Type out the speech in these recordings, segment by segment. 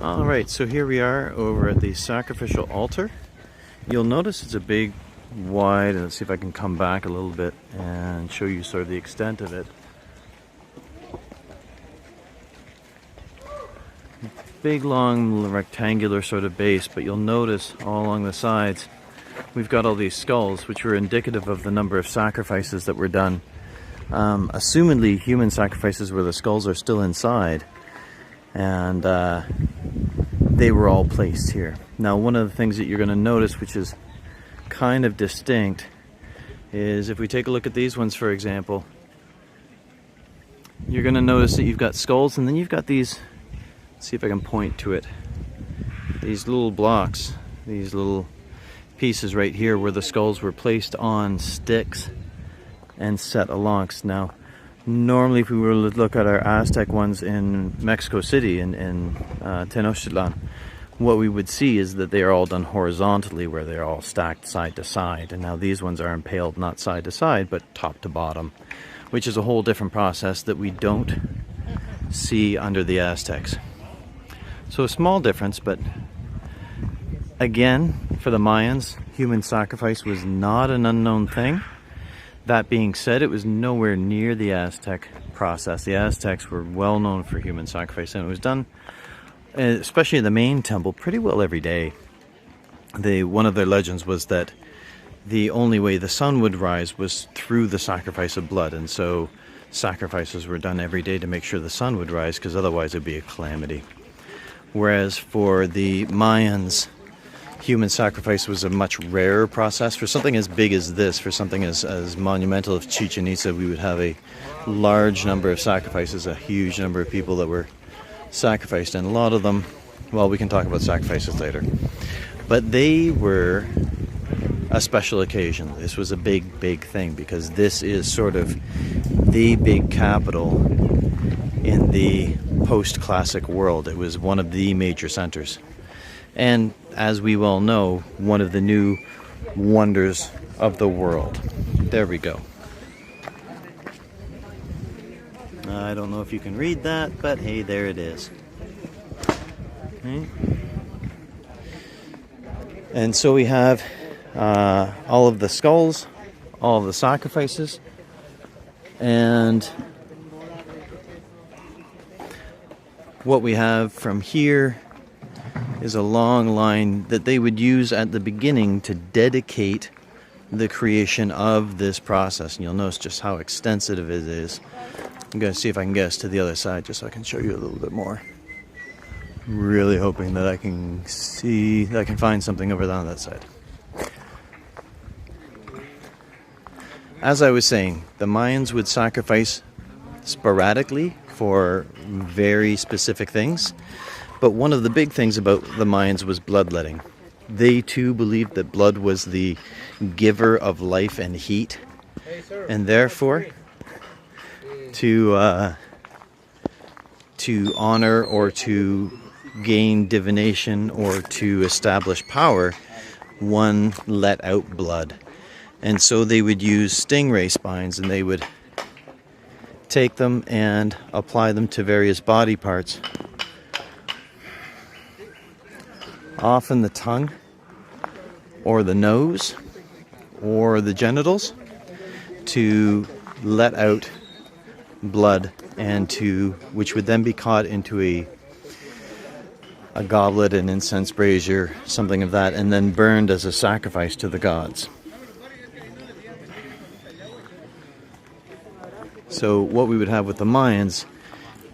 Alright, so here we are over at the sacrificial altar. You'll notice it's a big, wide, and let's see if I can come back a little bit and show you sort of the extent of it. Big, long, rectangular sort of base, but you'll notice all along the sides we've got all these skulls, which were indicative of the number of sacrifices that were done. Assumedly, human sacrifices where the skulls are still inside, and they were all placed here. Now, one of the things that you're going to notice, which is kind of distinct, is if we take a look at these ones, for example, you're going to notice that you've got skulls, and then you've got these, let's see if I can point to it, these little blocks, these little pieces right here where the skulls were placed on sticks and set alongs. Now, normally if we were to look at our Aztec ones in Mexico City, in Tenochtitlan, what we would see is that they are all done horizontally, where they're all stacked side to side. And now these ones are impaled not side to side, but top to bottom, which is a whole different process that we don't see under the Aztecs. So a small difference, but again, for the Mayans, human sacrifice was not an unknown thing. That being said, it was nowhere near the Aztec process. The Aztecs were well known for human sacrifice, and it was done, especially in the main temple, pretty well every day. One of their legends was that the only way the sun would rise was through the sacrifice of blood, and so sacrifices were done every day to make sure the sun would rise, because otherwise it would be a calamity. Whereas for the Mayans, human sacrifice was a much rarer process. For something as big as this, for something as monumental as Chichen Itza, we would have a large number of sacrifices, a huge number of people that were sacrificed, and a lot of them, well, we can talk about sacrifices later. But they were a special occasion. This was a big, big thing, because this is sort of the big capital in the post-classic world. It was one of the major centers. And as we well know, one of the new wonders of the world. There we go. I don't know if you can read that, but hey, there it is. Okay. And so we have all of the skulls, all of the sacrifices, and what we have from here is a long line that they would use at the beginning to dedicate the creation of this process. And you'll notice just how extensive it is. I'm going to see if I can get us to the other side just so I can show you a little bit more. I'm really hoping that I can see, that I can find something over on that side. As I was saying, the Mayans would sacrifice sporadically for very specific things. But one of the big things about the Mayans was bloodletting. They too believed that blood was the giver of life and heat, and therefore to honor or to gain divination or to establish power, one let out blood. And so they would use stingray spines, and they would take them and apply them to various body parts. Often the tongue, or the nose, or the genitals, to let out blood, and which would then be caught into a goblet, an incense brazier, something of that, and then burned as a sacrifice to the gods. So what we would have with the Mayans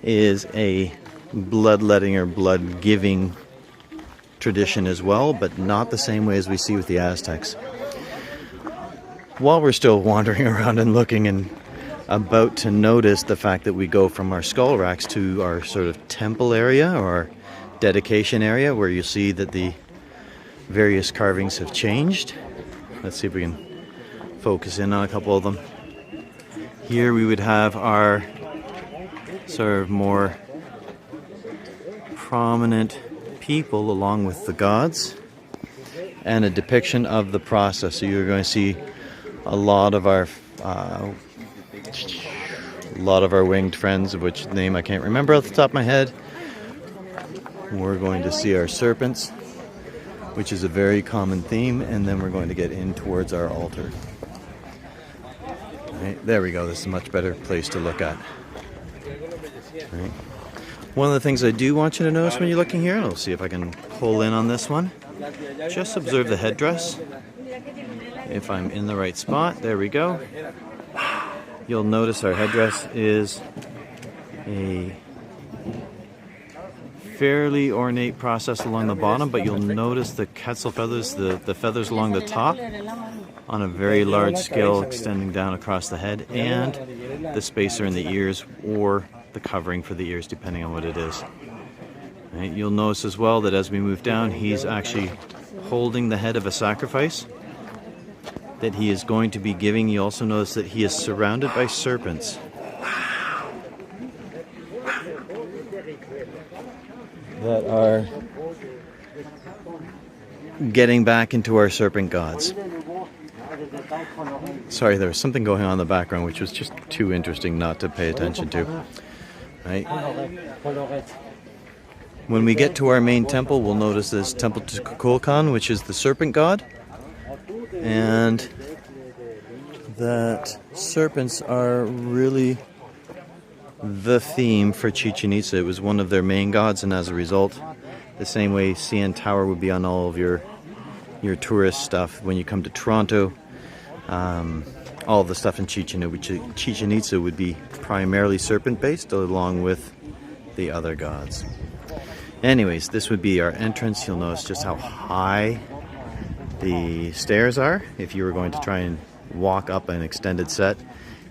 is a bloodletting or blood-giving tradition as well, but not the same way as we see with the Aztecs. While we're still wandering around and looking and about to notice the fact that we go from our skull racks to our sort of temple area or dedication area, where you see that the various carvings have changed. Let's see if we can focus in on a couple of them. Here we would have our sort of more prominent people along with the gods, and a depiction of the process. So you're going to see a lot of our winged friends, of which name I can't remember off the top of my head, we're going to see our serpents, which is a very common theme, and then we're going to get in towards our altar. Right, there we go. This is a much better place to look at. Right. One of the things I do want you to notice when you're looking here, and I'll see if I can pull in on this one, just observe the headdress. If I'm in the right spot, there we go. You'll notice our headdress is a fairly ornate process along the bottom, but you'll notice the quetzal feathers, the feathers along the top, on a very large scale extending down across the head, and the spacer in the ears, or the covering for the ears, depending on what it is. Right, you'll notice as well that as we move down, he's actually holding the head of a sacrifice that he is going to be giving. You also notice that he is surrounded by serpents that are getting back into our serpent gods. Sorry, there was something going on in the background which was just too interesting not to pay attention to. Right? When we get to our main temple, we'll notice this temple to Kukulkan, which is the serpent god, and that serpents are really the theme for Chichen Itza. It was one of their main gods, and as a result, the same way CN Tower would be on all of your tourist stuff when you come to Toronto, all the stuff in Chichen Itza would be primarily serpent based, along with the other gods. Anyways, this would be our entrance. You'll notice just how high the stairs are. If you were going to try and walk up an extended set,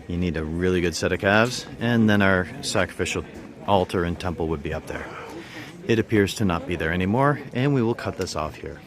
you need a really good set of calves, and then our sacrificial altar and temple would be up there. It appears to not be there anymore, and we will cut this off here.